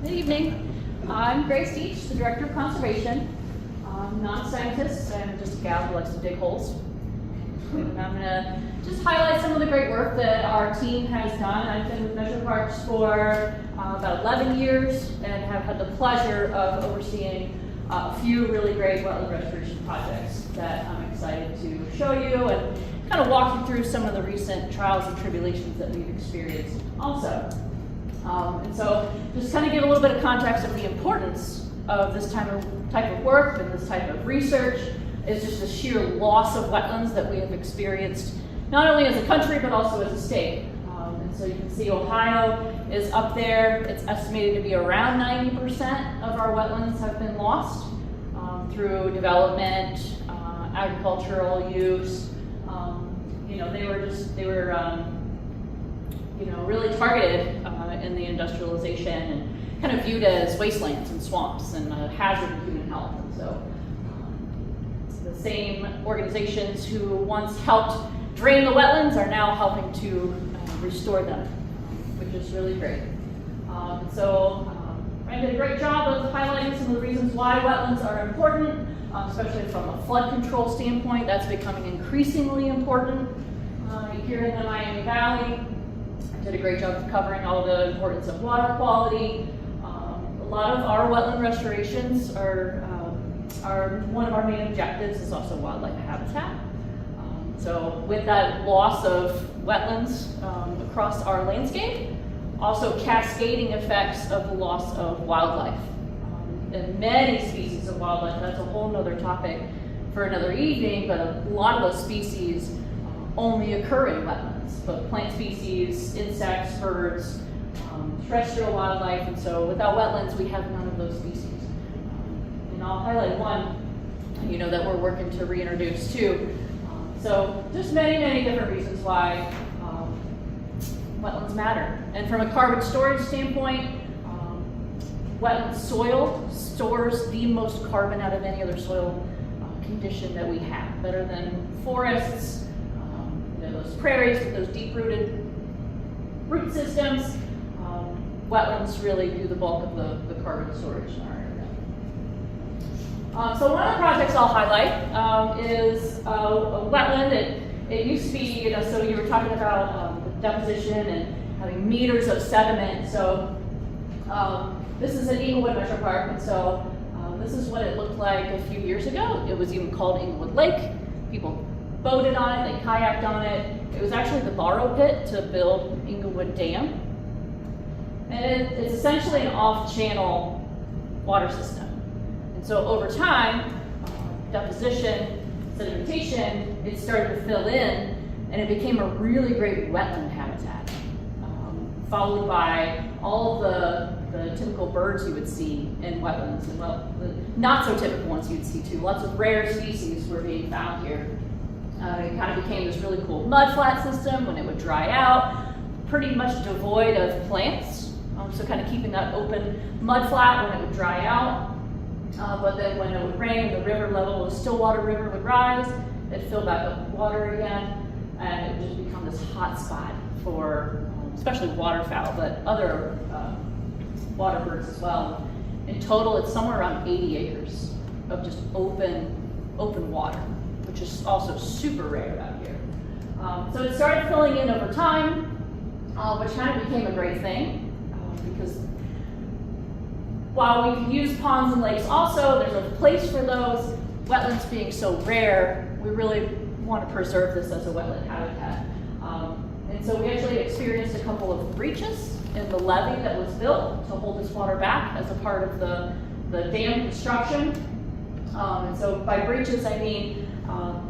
Good evening. I'm Grace Dietsch, the Director of Conservation. I'm not a scientist, I'm just a gal who likes to dig holes. And I'm going to just highlight some of the great work that our team has done. I've been with MetroParks for about 11 years and have had the pleasure of overseeing a few really great wetland restoration projects that I'm excited to show you and kind of walk you through some of the recent trials and tribulations that we've experienced also. And so just kind of give a little bit of context of the importance of this type of work and this type of research is just the sheer loss of wetlands that we have experienced, not only as a country, but also as a state. And so you can see Ohio is up there. It's estimated to be around 90% of our wetlands have been lost through development, agricultural use. They were really targeted in the industrialization and kind of viewed as wastelands and swamps and a hazard to human health. And so the same organizations who once helped drain the wetlands are now helping to restore them, which is really great. Ryan did a great job of highlighting some of the reasons why wetlands are important, especially from a flood control standpoint. That's becoming increasingly important here in the Miami Valley. I did a great job of covering all the importance of water quality. A lot of our wetland restorations are one of our main objectives is also wildlife habitat. So with that loss of wetlands across our landscape, also cascading effects of the loss of wildlife. And many species of wildlife, that's a whole nother topic for another evening, but a lot of those species only occur in wetlands, but plant species, insects, birds, terrestrial wildlife, and so without wetlands we have none of those species. And I'll highlight one that we're working to reintroduce too. So just many different reasons why wetlands matter. And from a carbon storage standpoint, wetland soil stores the most carbon out of any other soil condition that we have, better than forests, those prairies with those deep-rooted root systems. Wetlands really do the bulk of the carbon storage in our area. So one of the projects I'll highlight is a wetland. It used to be, so you were talking about the deposition and having meters of sediment. So this is an Inglewood Metro Park, and so this is what it looked like a few years ago. It was even called Inglewood Lake. People boated on it, they kayaked on it. It was actually the borrow pit to build Inglewood Dam. And it's essentially an off-channel water system. And so over time, deposition, sedimentation, it started to fill in, and it became a really great wetland habitat, followed by all of the typical birds you would see in wetlands, and well, the not so typical ones you'd see too. Lots of rare species were being found here. It kind of became this really cool mudflat system when it would dry out, pretty much devoid of plants. So kind of keeping that open mudflat when it would dry out. But then when it would rain, the river level of Stillwater River would rise, it'd fill back up with water again, and it would just become this hot spot for especially waterfowl, but other water birds as well. In total, it's somewhere around 80 acres of just open water, which is also super rare out here. So it started filling in over time, which kind of became a great thing, because while we can use ponds and lakes also, there's a place for those. Wetlands being so rare, we really want to preserve this as a wetland habitat. And so we actually experienced a couple of breaches in the levee that was built to hold this water back as a part of the dam construction. And so by breaches, I mean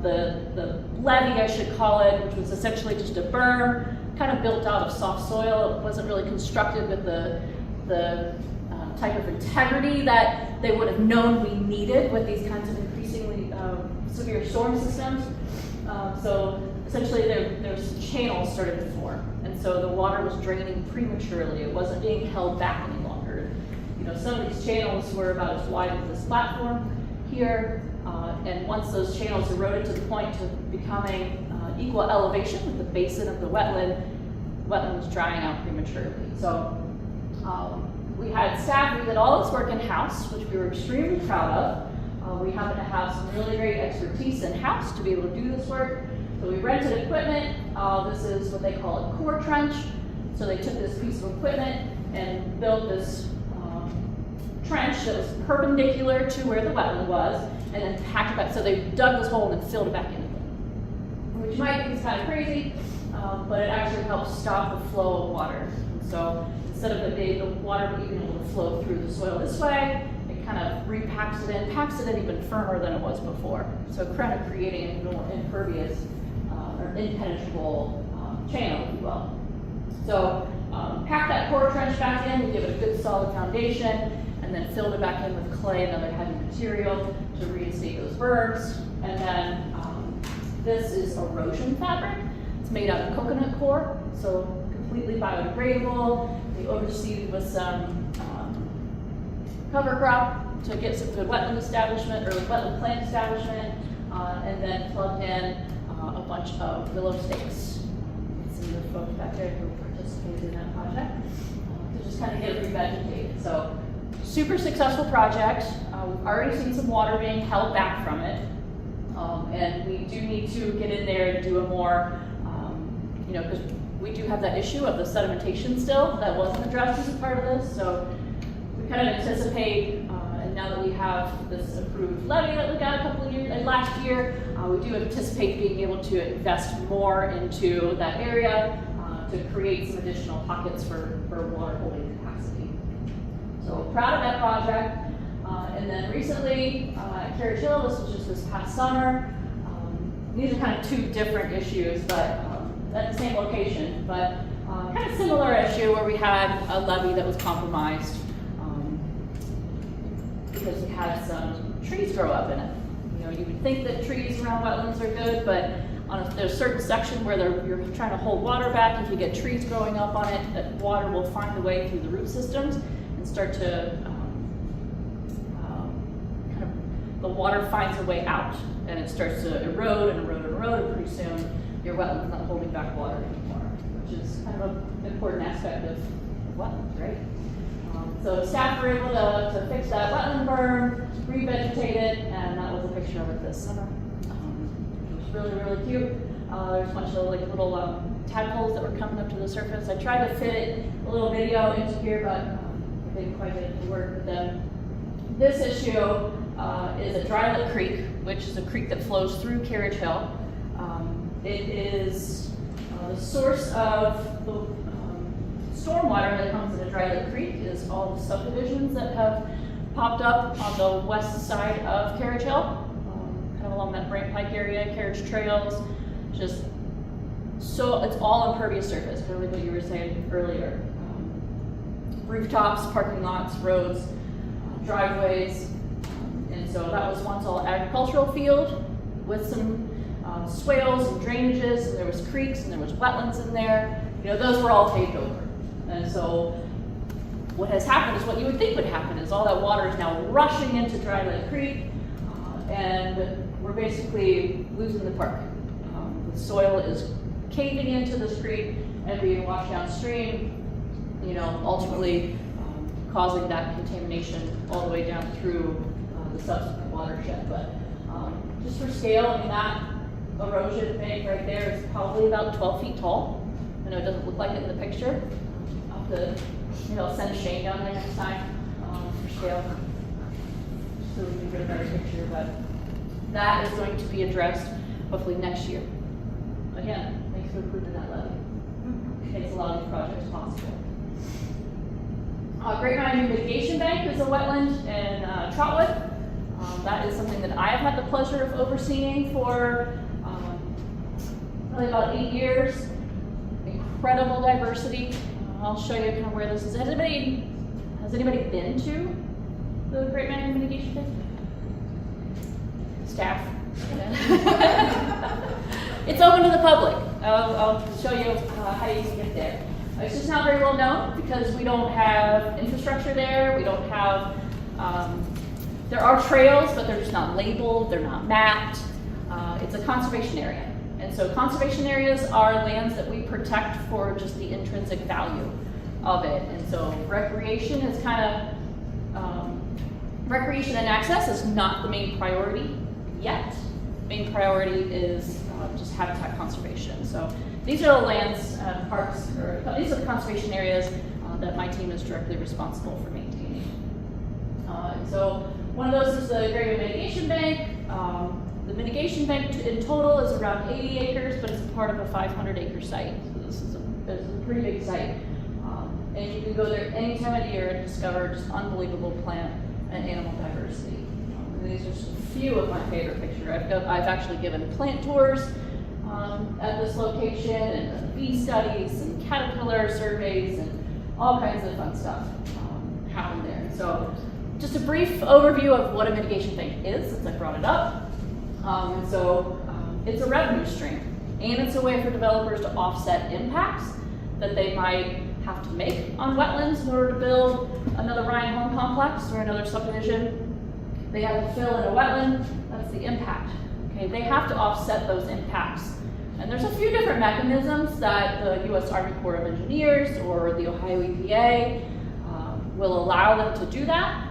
the levee, I should call it, which was essentially just a berm, kind of built out of soft soil. It wasn't really constructed with the type of integrity that they would have known we needed with these kinds of increasingly severe storm systems. So essentially there's channels started to form, and so the water was draining prematurely. It wasn't being held back any longer. Some of these channels were about as wide as this platform here, and once those channels eroded to the point of becoming equal elevation with the basin of the wetland was drying out prematurely. So We had staff who did all this work in-house, which we were extremely proud of. We happen to have some really great expertise in-house to be able to do this work. So we rented equipment. This is what they call a core trench. So they took this piece of equipment and built this trench that was perpendicular to where the wetland was, and then packed it back. So they dug this hole and then filled it back in, which you might think is kind of crazy, but it actually helps stop the flow of water. And so instead of the water being able to flow through the soil this way, it kind of repacks it in, packs it in even firmer than it was before. So kind of creating a more impervious or impenetrable channel, if you will. So pack that core trench back in, we give it a good solid foundation, and then filled it back in with clay and other heavy material to reinstate those berms. And then this is erosion fabric. It's made out of coconut core, so completely biodegradable. They overseeded with some cover crop to get some good wetland establishment or wetland plant establishment, and then plugged in a bunch of willow stakes. Some of the folks back there who participated in that project to just kind of get it revegetated. So super successful project. We've already seen some water being held back from it, and we do need to get in there and do a more, because we do have that issue of the sedimentation still that wasn't addressed as a part of this. So we kind of anticipate, and now that we have this approved levy that we got a couple of years, last year, we do anticipate being able to invest more into that area to create some additional pockets for water holding capacity. So proud of that project. And then recently at Carriage Hill, this was just this past summer. These are kind of two different issues, but at the same location, but kind of similar issue where we had a levee that was compromised because we had some trees grow up in it. You would think that trees around wetlands are good, but there's a certain section where you're trying to hold water back. If you get trees growing up on it, that water will find a way through the root systems and start to the water finds a way out, and it starts to erode and erode and erode, and pretty soon your wetland's not holding back water anymore, which is kind of an important aspect of wetlands, right? So staff were able to fix that wetland berm, revegetate it, and that was a picture of it this summer. It was really, really cute. There's a bunch of little tadpoles that were coming up to the surface. I tried to fit a little video into here, but I didn't quite get it to work with them. This issue is a Drylet Creek, which is a creek that flows through Carriage Hill. It is the source of the stormwater that comes into Drylet Creek is all the subdivisions that have popped up on the west side of Carriage Hill, kind of along that Brant Pike area, Carriage Trails, just so it's all impervious surface, kind of like what you were saying earlier. Rooftops, parking lots, roads, driveways, and so that was once all agricultural field with some swales and drainages, and there was creeks and there was wetlands in there. Those were all paved over. And so what has happened is what you would think would happen is all that water is now rushing into Drylet Creek, and we're basically losing the park. The soil is caving into this creek and being washed downstream, ultimately causing that contamination all the way down through the subsequent watershed. But just for scale, that erosion bank right there is probably about 12 feet tall. I know it doesn't look like it in the picture. I'll have to, send Shane down there next time for scale, so we can get a better picture. But that is going to be addressed hopefully next year. Again, thanks for approving that levy. Makes a lot of these projects possible. Great Mountain Mitigation Bank is a wetland in Trotwood. That is something that I have had the pleasure of overseeing for probably about 8 years. Incredible diversity. I'll show you kind of where this is. Has anybody been to the Great Mountain Mitigation Bank? Staff? It's open to the public. I'll show you how you can get there. It's just not very well known because we don't have infrastructure there. We don't have, there are trails, but they're just not labeled, they're not mapped. It's a conservation area. And so conservation areas are lands that we protect for just the intrinsic value. of it. And so recreation is recreation and access is not the main priority yet. Main priority is just habitat conservation. So these are the lands, parks, or these are the conservation areas that my team is directly responsible for maintaining. And so one of those is the Greater Mitigation Bank. The mitigation bank in total is around 80 acres, but it's part of a 500-acre site. So this is a pretty big site. And you can go there any time of the year and discover just unbelievable plant and animal diversity. And these are just a few of my favorite pictures. I've actually given plant tours at this location, and bee studies, and caterpillar surveys, and all kinds of fun stuff happen there. So just a brief overview of what a mitigation bank is, since I brought it up. It's a revenue stream, and it's a way for developers to offset impacts that they might have to make on wetlands in order to build another Ryan home complex or another subdivision. They have to fill in a wetland, that's the impact. Okay, they have to offset those impacts. And there's a few different mechanisms that the U.S. Army Corps of Engineers or the Ohio EPA will allow them to do that,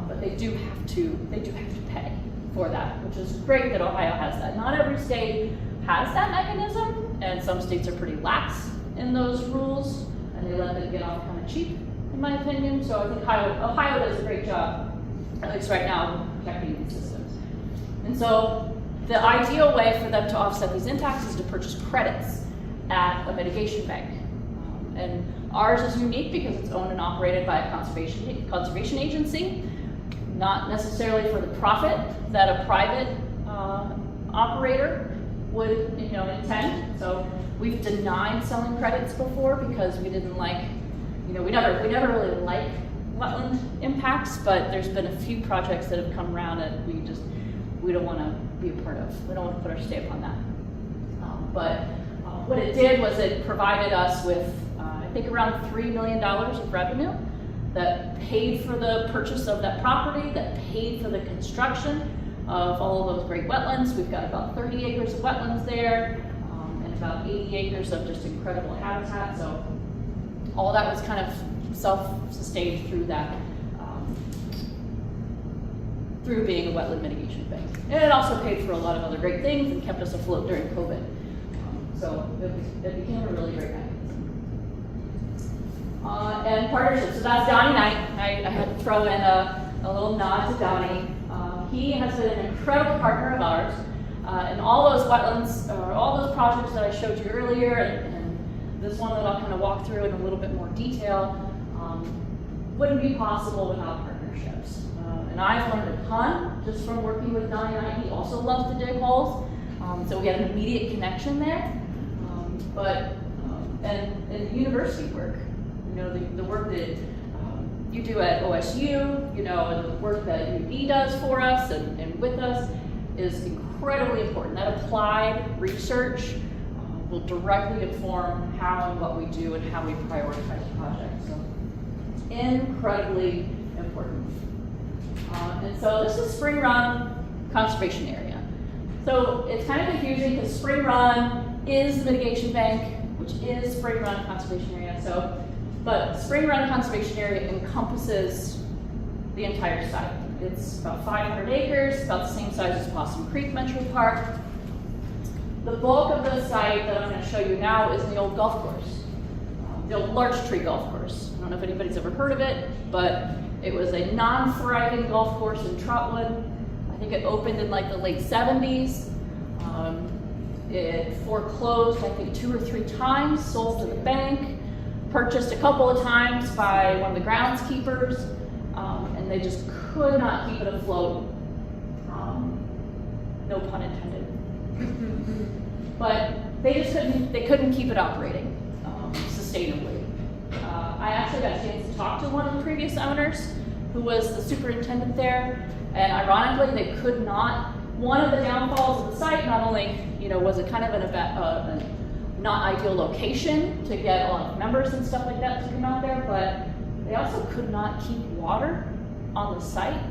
but they do have to pay for that, which is great that Ohio has that. Not every state has that mechanism, and some states are pretty lax in those rules, and they let them get off kind of cheap, in my opinion. So I think Ohio does a great job, at least right now, protecting these systems. And so the ideal way for them to offset these impacts is to purchase credits at a mitigation bank. And ours is unique because it's owned and operated by a conservation agency, not necessarily for the profit that a private operator would intend. So we've denied selling credits before because we didn't like, we never really like wetland impacts, but there's been a few projects that have come around that we don't want to be a part of. We don't want to put our stamp on that. But what it did was it provided us with, I think, around $3 million of revenue that paid for the purchase of that property, that paid for the construction of all of those great wetlands. We've got about 30 acres of wetlands there, and about 80 acres of just incredible habitat. So all that was kind of self-sustained through that, through being a wetland mitigation bank. And it also paid for a lot of other great things and kept us afloat during COVID. So it became a really great mechanism. And partnerships, so that's Donnie Knight. I had to throw in a little nod to Donnie. He has been an incredible partner of ours. And all those wetlands, or all those projects that I showed you earlier, and this one that I'll kind of walk through in a little bit more detail, wouldn't be possible without partnerships. And I've learned a ton just from working with Donnie Knight. He also loves to dig holes, so we had an immediate connection there. And the university work, the work that you do at OSU, and the work that UB does for us and with us is incredibly important. That applied research will directly inform how and what we do and how we prioritize projects. So it's incredibly important. And so this is Spring Run Conservation Area. So it's kind of confusing because Spring Run is the mitigation bank, which is Spring Run Conservation Area. But Spring Run Conservation Area encompasses the entire site. It's about 500 acres, about the same size as Possum Creek Metro Park. The bulk of the site that I'm going to show you now is the old golf course, the old Larch Tree Golf Course. I don't know if anybody's ever heard of it, but it was a non-thriving golf course in Trotwood. I think it opened in like the late 70s. It foreclosed, I think, 2 or 3 times, sold to the bank, purchased a couple of times by one of the groundskeepers, and they just could not keep it afloat. No pun intended. But they couldn't keep it operating sustainably. I actually got a chance to talk to one of the previous owners who was the superintendent there, and ironically they could not. One of the downfalls of the site, not only was it kind of a not ideal location to get a lot of members and stuff like that to come out there, but they also could not keep water on the site,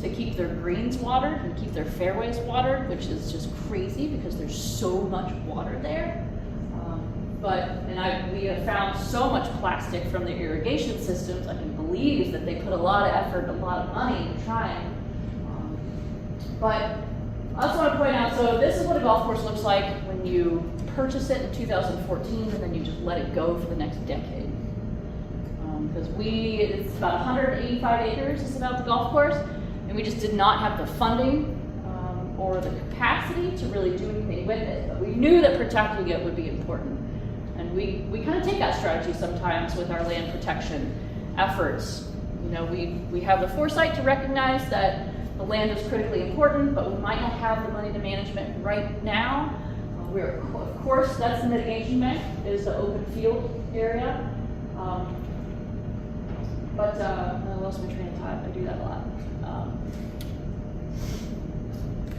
to keep their greens watered and keep their fairways watered, which is just crazy because there's so much water there. We have found so much plastic from the irrigation systems. I can believe that they put a lot of effort, a lot of money into trying. But I also want to point out, so this is what a golf course looks like when you purchase it in 2014 and then you just let it go for the next decade. Because it's about 185 acres is about the golf course, and we just did not have the funding or the capacity to really do anything with it. But we knew that protecting it would be important. And we kind of take that strategy sometimes with our land protection efforts. You know, we have the foresight to recognize that the land is critically important, but we might not have the money to manage it right now. Of course, that's the mitigation bank, is the open field area. I lost my train of thought. I do that a lot.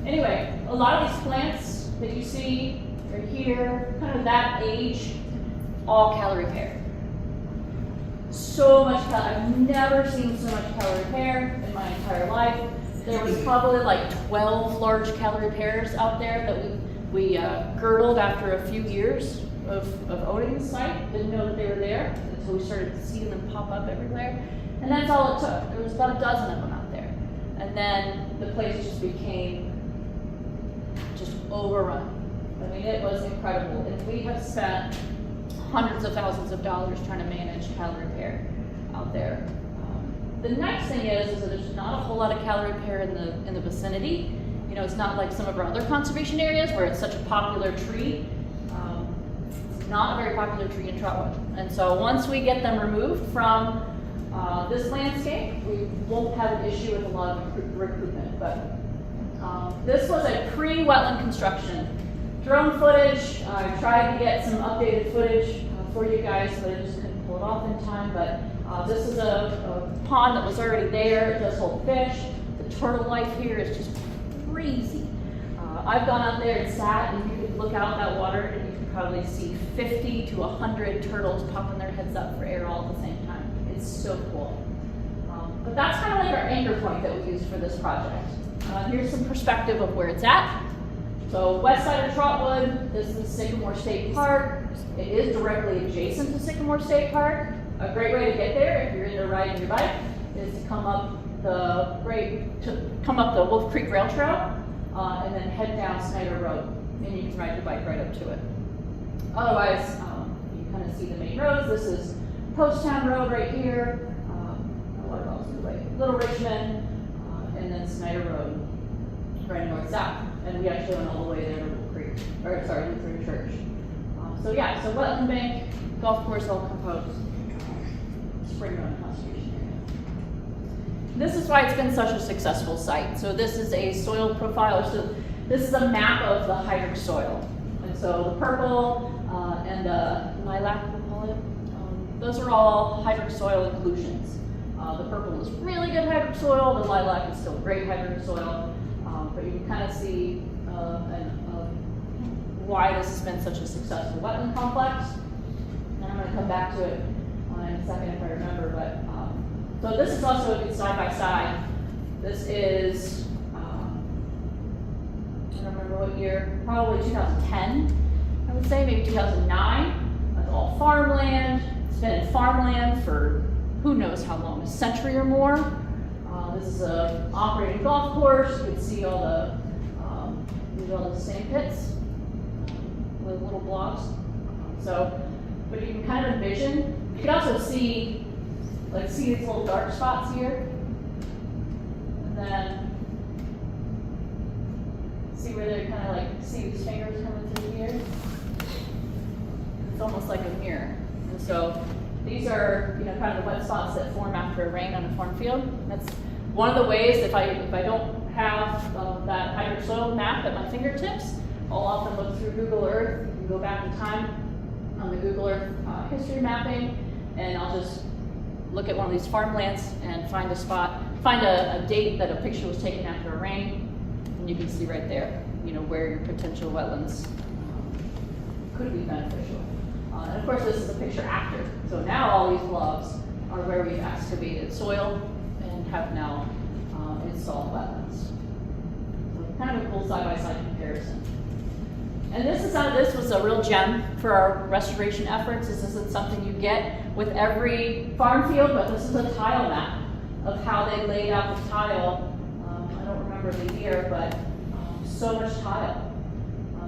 Anyway, a lot of these plants that you see are here, kind of that age, all calorie pair. So much calorie. I've never seen so much calorie pair in my entire life. There was probably like 12 large calorie pairs out there that we girdled after a few years of owning the site. Didn't know that they were there until we started seeing them pop up everywhere. And that's all it took. There was about a dozen of them out there. And then the place just became just overrun. I mean, it was incredible. And we have spent hundreds of thousands of dollars trying to manage calorie pair out there. The next thing is that there's not a whole lot of calorie pair in the vicinity. You know, it's not like some of our other conservation areas where it's such a popular tree. It's not a very popular tree in Trotwood. And so once we get them removed from this landscape, we won't have an issue with a lot of recruitment. But this was a pre-wetland construction. Drone footage. I tried to get some updated footage for you guys, but I just couldn't pull it off in time. But this is a pond that was already there. It does hold fish. The turtle life here is just crazy. I've gone out there and sat, and you could look out that water, and you could probably see 50 to 100 turtles popping their heads up for air all at the same time. It's so cool. But that's kind of like our anchor point that we used for this project. Here's some perspective of where it's at. So west side of Trotwood, this is Sycamore State Park. It is directly adjacent to Sycamore State Park. A great way to get there, if you're into riding your bike, is to come up the Wolf Creek Rail Trail and then head down Snyder Road, and you can ride your bike right up to it. Otherwise, you kind of see the main roads. This is Post Town Road right here. What else? Little Richmond, and then Snyder Road, right north-south. And we actually went all the way there to Wolf Creek, Lutheran Church. So wetland bank, golf course, all composed. Spring Run Conservation Area. This is why it's been such a successful site. So this is a soil profile. So this is a map of the hydric soil. And so the purple and the lilac, we call it, those are all hydric soil inclusions. The purple is really good hydric soil. The lilac is still great hydric soil. But you can kind of see why this has been such a successful wetland complex. And I'm going to come back to it in a second if I remember. But so this is also a good side by side. This is I don't remember what year, probably 2010. I would say maybe 2009. That's all farmland. It's been in farmland for who knows how long, a century or more. This is an operating golf course. You can see all the sand pits with little blocks. But you can kind of envision. You can also see these little dark spots here, and then see where they kind of like see these fingers coming through here. It's almost like a mirror. And so these are kind of the wet spots that form after a rain on a farm field. That's one of the ways, if I don't have that hydric soil map at my fingertips, I'll often look through Google Earth. You can go back in time on the Google Earth history mapping, and I'll just look at one of these farmlands and find a spot, find a date that a picture was taken after a rain, and you can see right there, where your potential wetlands could be beneficial. And of course, this is a picture after. So now all these blobs are where we've excavated soil and have now installed wetlands. So kind of a cool side-by-side comparison. And this was a real gem for our restoration efforts. This isn't something you get with every farm field, but this is a tile map of how they laid out the tile. I don't remember the year, but so much tile.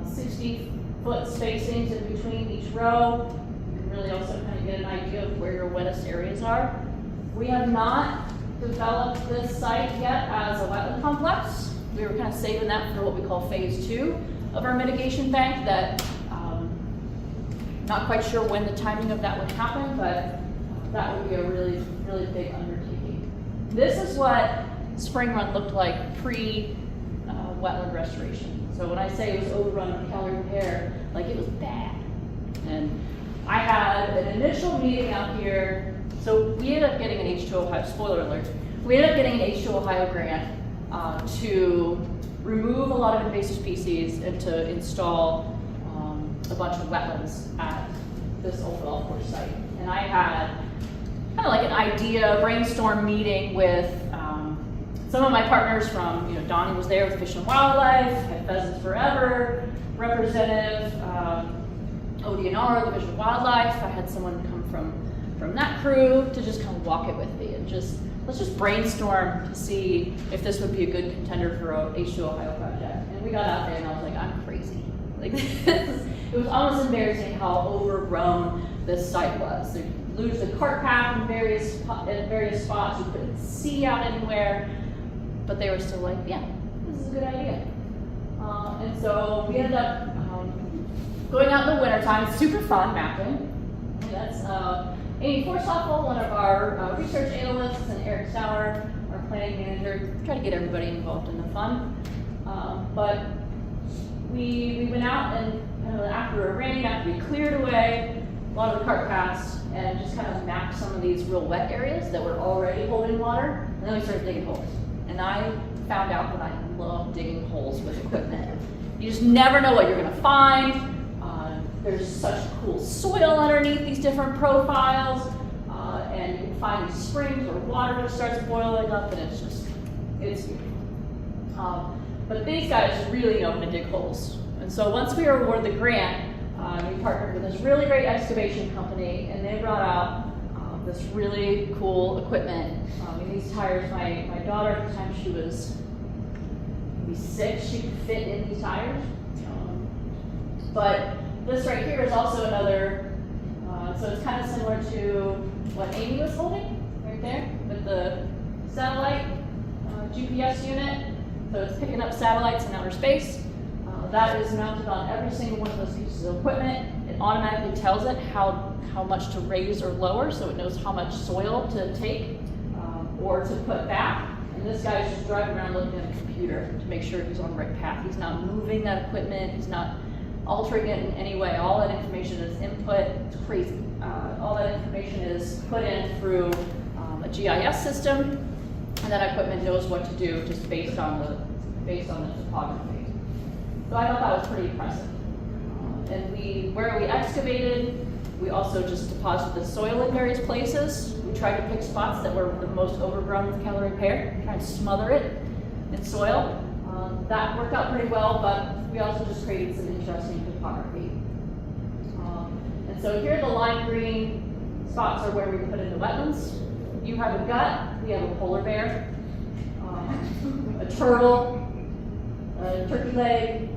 60-foot spacings in between each row. You can really also kind of get an idea of where your wettest areas are. We have not developed this site yet as a wetland complex. We were kind of saving that for what we call phase 2 of our mitigation bank. That not quite sure when the timing of that would happen, but that would be a really, really big undertaking. This is what Spring Run looked like pre-wetland restoration. So when I say it was overrun with calorie repair, like it was bad. And I had an initial meeting out here. So we ended up getting an H2 Ohio, spoiler alert, we ended up getting an H2 Ohio grant to remove a lot of invasive species and to install a bunch of wetlands at this old golf course site. And I had kind of like an idea, brainstorm meeting with some of my partners from, Donnie was there with Fish and Wildlife, had Pheasants Forever, Representative ODNR, the Fish and Wildlife. I had someone come from that crew to just kind of walk it with me and let's just brainstorm to see if this would be a good contender for a H2 Ohio project. And we got out there and I was like, I'm crazy. Like it was almost embarrassing how overgrown this site was. So you lose the cart path in various spots, you couldn't see out anywhere, but they were still like, yeah, this is a good idea. And so we ended up going out in the wintertime. It's super fun mapping. And that's Amy Forstoffel, one of our research analysts, and Eric Sauer, our planning manager. Try to get everybody involved in the fun. But we went out and after a rain, after we cleared away a lot of the cart paths and just kind of mapped some of these real wet areas that were already holding water, and then we started digging holes. And I found out that I love digging holes with equipment. You just never know what you're gonna find. There's such cool soil underneath these different profiles, and you can find these springs where water just starts boiling up, and it's beautiful. But these guys really know how to dig holes. And so once we were awarded the grant, we partnered with this really great excavation company, and they brought out this really cool equipment. These tires, my daughter at the time, she was maybe 6, she could fit in these tires. But this right here is also another, so it's kind of similar to what Amy was holding right there with the satellite GPS unit. So it's picking up satellites in outer space. That is mounted on every single one of those pieces of equipment. It automatically tells it how much to raise or lower, so it knows how much soil to take or to put back. And this guy's just driving around looking at a computer to make sure he's on the right path. He's not moving that equipment. He's not altering it in any way. All that information is input. It's crazy. All that information is put in through a GIS system, and that equipment knows what to do just based on the topography. So I thought that was pretty impressive. And where we excavated, we also just deposited the soil in various places. We tried to pick spots that were the most overgrown with calorie repair, try and smother it in soil. That worked out pretty well, but we also just created some interesting topography. And so here the lime green spots are where we put in the wetlands. You have a gut, we have a polar bear, a turtle, a turkey leg,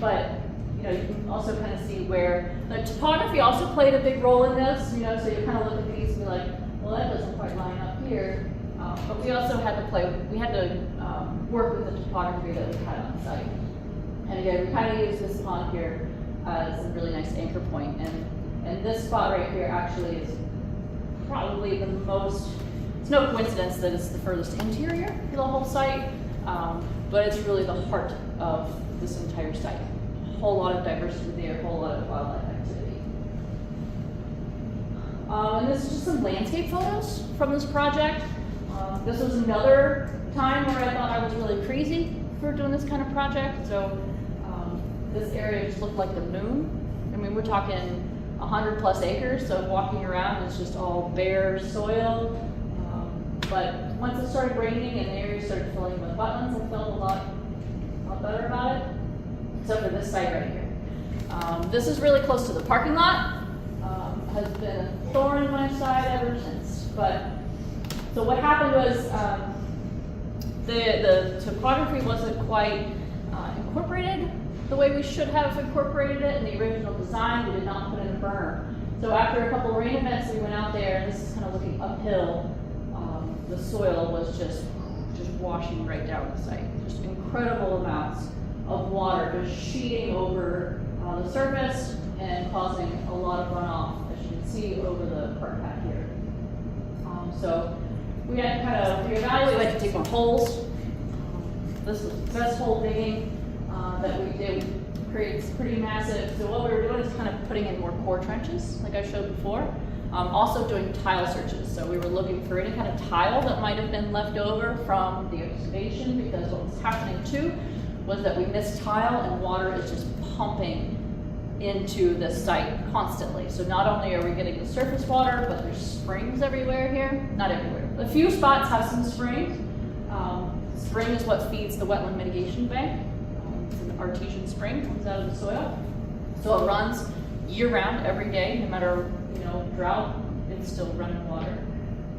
but you can also kind of see where the topography also played a big role in this. So you kind of look at these and be like, well, that doesn't quite line up here. But we also had to work with the topography that we had on site. And again, we kind of use this pond here as a really nice anchor point. And this spot right here actually is probably the most, it's no coincidence that it's the furthest interior to the whole site, but it's really the heart of this entire site. A whole lot of diversity there, a whole lot of wildlife activity. And this is just some landscape photos from this project. This was another time where I thought I was really crazy for doing this kind of project. So this area just looked like the moon. I mean, we're talking 100+ acres, so walking around it's just all bare soil. But once it started raining and the area started filling with wetlands, I felt a lot better about it. except for this site right here. This is really close to the parking lot. Has been a thorn in my side ever since. But so what happened was the topography wasn't quite incorporated the way we should have incorporated it in the original design. We did not put in a berm. So after a couple of rain events, we went out there, and this is kind of looking uphill. The soil was just washing right down the site. Just incredible amounts of water just sheeting over the surface and causing a lot of runoff, as you can see over the park path here. So we had to kind of reevaluate. We had to dig more holes. This was the best hole digging that we did. Creates pretty massive. So what we were doing is kind of putting in more core trenches, like I showed before. Also doing tile searches. So we were looking for any kind of tile that might have been left over from the excavation, because what was happening too was that we missed tile and water is just pumping into the site constantly. So not only are we getting the surface water, but there's springs everywhere here. Not everywhere. A few spots have some springs. Spring is what feeds the wetland mitigation bank. It's an artesian spring, comes out of the soil. So it runs year round, every day, no matter drought, it's still running water.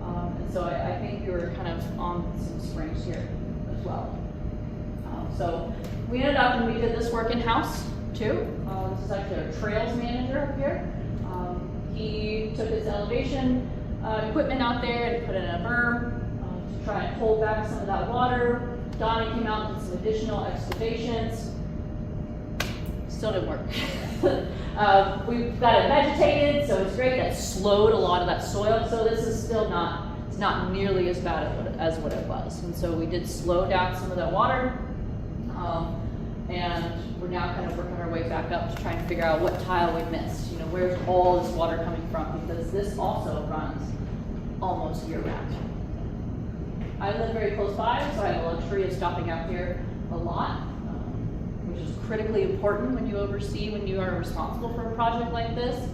And so I think we were kind of on some springs here as well. So we ended up, and we did this work in-house too. This is actually our trails manager up here. He took his elevation equipment out there and put in a berm to try and hold back some of that water. Donnie came out and did some additional excavations. Still didn't work. We've got it vegetated, so it's great. That slowed a lot of that soil. So this is still it's not nearly as bad as what it was. And so we did slow down some of that water. And we're now kind of working our way back up to try and figure out what tile we missed. Where's all this water coming from? Because this also runs almost year round. I live very close by, so I have the luxury of stopping out here a lot, which is critically important when you are responsible for a project like this.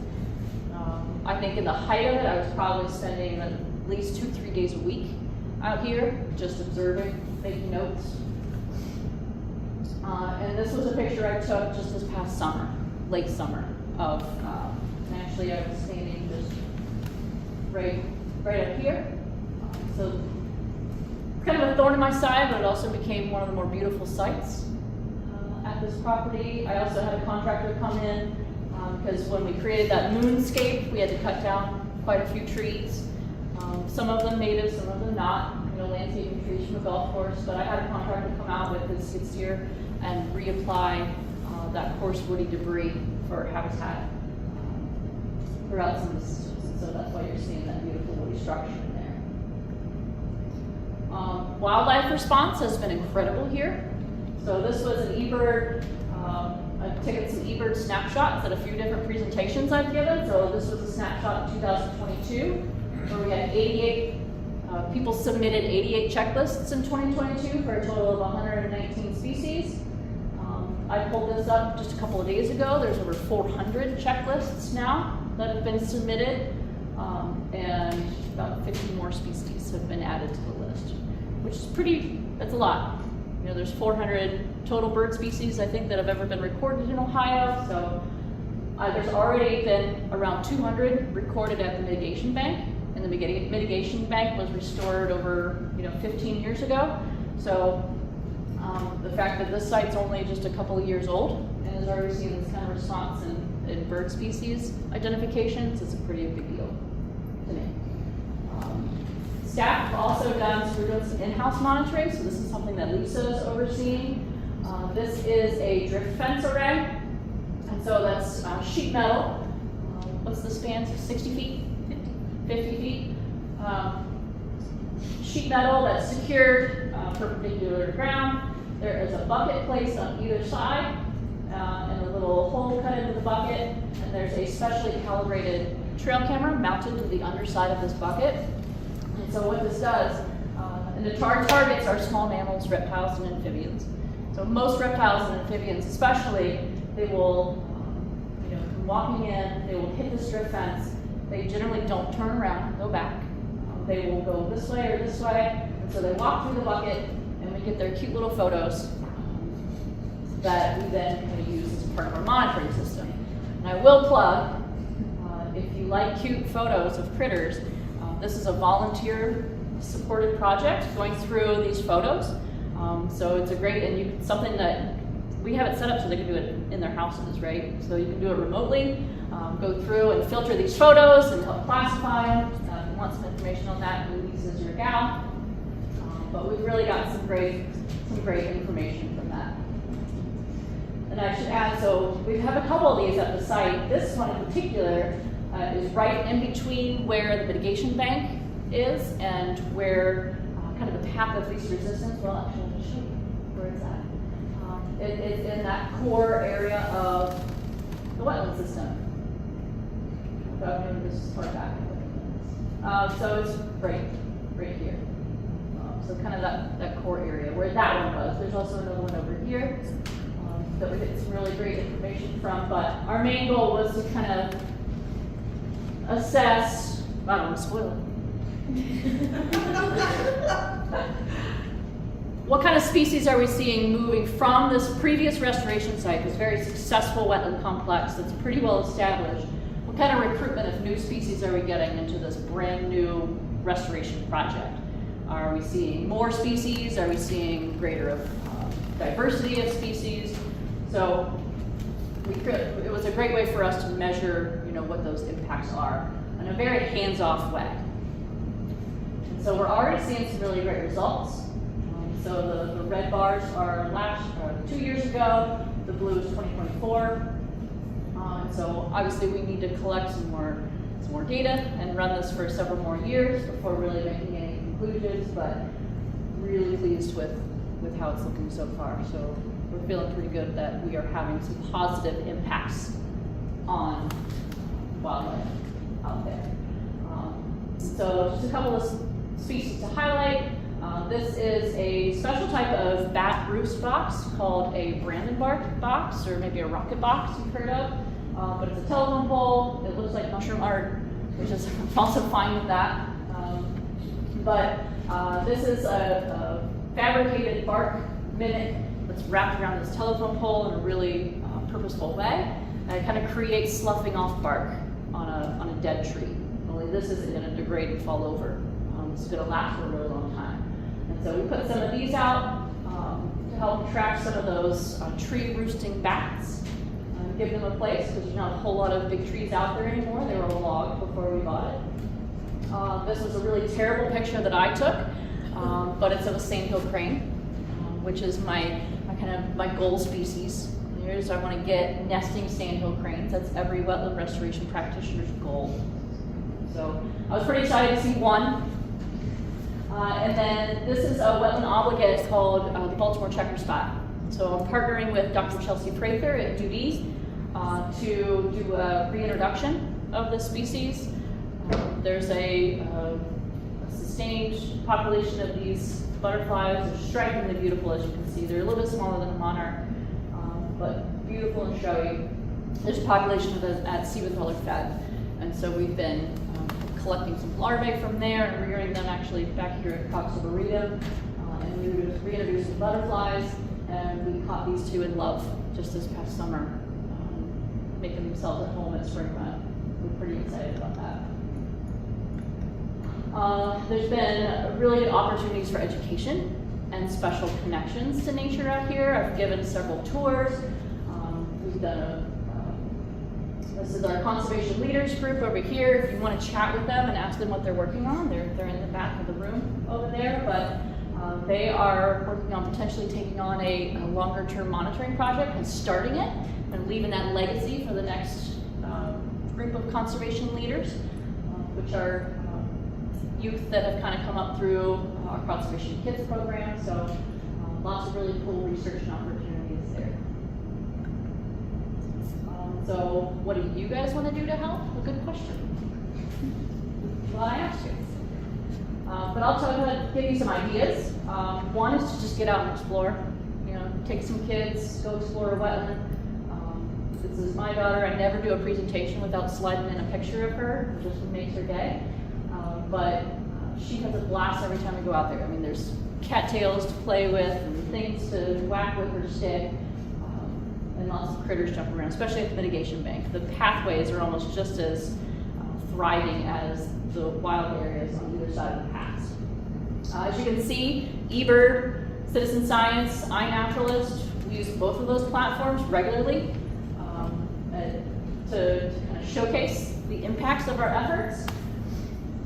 I think in the height of it, I was probably spending at least 2-3 days a week out here, just observing, making notes. And this was a picture I took just this past summer, late summer, of, and actually I was standing just right up here. So kind of a thorn in my side, but it also became one of the more beautiful sites at this property. I also had a contractor come in because when we created that moonscape, we had to cut down quite a few trees. Some of them native, some of them not, landscaping trees from the golf course, but I had a contractor come out with his skid steer and reapply that coarse woody debris for habitat throughout some of the systems. So that's why you're seeing that beautiful woody structure in there. Wildlife response has been incredible here. So this was an eBird, I've taken some eBird snapshots at a few different presentations I've given. So this was a snapshot in 2022, where we had 88, people submitted 88 checklists in 2022 for a total of 119 species. I pulled this up just a couple of days ago. There's over 400 checklists now that have been submitted, and about 50 more species have been added to the list, which is that's a lot. There's 400 total bird species, I think, that have ever been recorded in Ohio. So there's already been around 200 recorded at the mitigation bank. And the mitigation bank was restored over 15 years ago. So the fact that this site's only just a couple of years old and has already seen this kind of response in bird species identifications, it's a pretty big deal to me. Staff have also we're doing some in-house monitoring, so this is something that Lisa is overseeing. This is a drift fence array, and so that's sheet metal. What's the span? 60 feet? 50 feet. Sheet metal that's secured perpendicular to ground. There is a bucket placed on either side, and a little hole cut into the bucket, and there's a specially calibrated trail camera mounted to the underside of this bucket. And so what this does, and the targets are small mammals, reptiles, and amphibians. So most reptiles and amphibians especially, they will, come walking in, they will hit this drift fence. They generally don't turn around and go back. They will go this way or this way, and so they walk through the bucket, and we get their cute little photos. that we then kind of use as part of our monitoring system. And I will plug, if you like cute photos of critters, this is a volunteer-supported project going through these photos. So it's a great, and something that we have it set up so they can do it in their houses, right? So you can do it remotely, go through and filter these photos and help classify them. If you want some information on that, Louise is your gal. But we've really got some great information from that. And I should add, so we have a couple of these at the site. This one in particular is right in between where the mitigation bank is and where kind of the path of least resistance. Well, actually, I'll just show you where it's at. It's in that core area of the wetland system. Maybe this is far back. So it's right here. So kind of that core area where that one was. There's also another one over here that we get some really great information from. But our main goal was to kind of assess, I don't want to spoil it. What kind of species are we seeing moving from this previous restoration site, this very successful wetland complex that's pretty well established? What kind of recruitment of new species are we getting into this brand new restoration project? Are we seeing more species? Are we seeing greater diversity of species? So it was a great way for us to measure, what those impacts are in a very hands-off way. And so we're already seeing some really great results. So the red bars are 2 years ago. The blue is 2024. And so obviously we need to collect some more data and run this for several more years before really making any conclusions, but really pleased with how it's looking so far. So we're feeling pretty good that we are having some positive impacts on wildlife out there. So just a couple of species to highlight. This is a special type of bat roost box called a Brandenburg box, or maybe a rocket box you've heard of. But it's a telephone pole. It looks like mushroom art, which is I'm also fine with that. But this is a fabricated bark mimic that's wrapped around this telephone pole in a really purposeful way. And it kind of creates sloughing off bark on a dead tree. Only this isn't going to degrade and fall over. This is going to last for a really long time. And so we put some of these out to help track some of those tree roosting bats. Give them a place, because there's not a whole lot of big trees out there anymore. They were a log before we bought it. This was a really terrible picture that I took, but it's of a sandhill crane, which is my goal species. I want to get nesting sandhill cranes. That's every wetland restoration practitioner's goal. So I was pretty excited to see one. And then this is a wetland obligate called the Baltimore checker spot. So I'm partnering with Dr. Chelsea Prather at Duty to do a reintroduction of this species. There's a sustained population of these butterflies. They're strikingly beautiful, as you can see. They're a little bit smaller than a monarch, but beautiful and showy. There's a population of them at Siebenthaler Fed, and so we've been collecting some larvae from there and rearing them actually back here at Cox Arboretum, and we reintroduced the butterflies, and we caught these two in love just this past summer, making themselves at home at Spring Run. We're pretty excited about that. There's been really good opportunities for education and special connections to nature out here. I've given several tours. We've done this is our conservation leaders group over here. If you want to chat with them and ask them what they're working on, they're in the back of the room over there. But they are working on potentially taking on a longer-term monitoring project and starting it and leaving that legacy for the next group of conservation leaders, which are youth that have kind of come up through our Conservation Kids program. So lots of really cool research and opportunities there. So what do you guys want to do to help? A good question. Well, I asked you. But I'll give you some ideas. One is to just get out and explore. Take some kids, go explore a wetland. This is my daughter. I never do a presentation without sliding in a picture of her. It just makes her day. But she has a blast every time we go out there. I mean, there's cattails to play with and things to whack with her stick. and lots of critters jump around, especially at the mitigation bank. The pathways are almost just as thriving as the wild areas on either side of the paths. As you can see, eBird, Citizen Science, iNaturalist, we use both of those platforms regularly to kind of showcase the impacts of our efforts.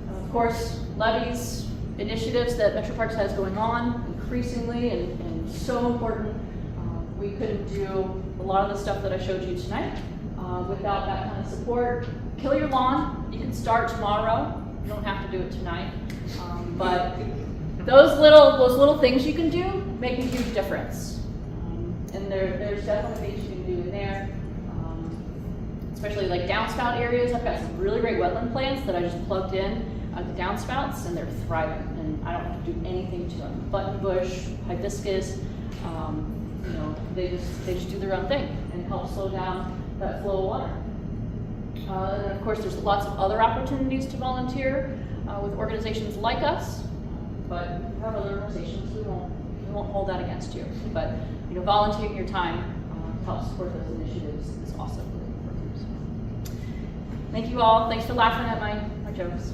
Of course, levies, initiatives that MetroParks has going on increasingly and so important. We couldn't do a lot of the stuff that I showed you tonight without that kind of support. Kill your lawn. You can start tomorrow. You don't have to do it tonight. But those little things you can do make a huge difference. And there's definitely things you can do in there. Especially like downspout areas. I've got some really great wetland plants that I just plugged in the downspouts, and they're thriving. And I don't have to do anything to them. Buttonbush, hibiscus, you know, they just do their own thing and help slow down that flow of water. And then of course, there's lots of other opportunities to volunteer with organizations like us. But if you have other organizations, we won't hold that against you. But you know, volunteering your time to help support those initiatives is also really important. So, thank you all. Thanks for laughing at my jokes.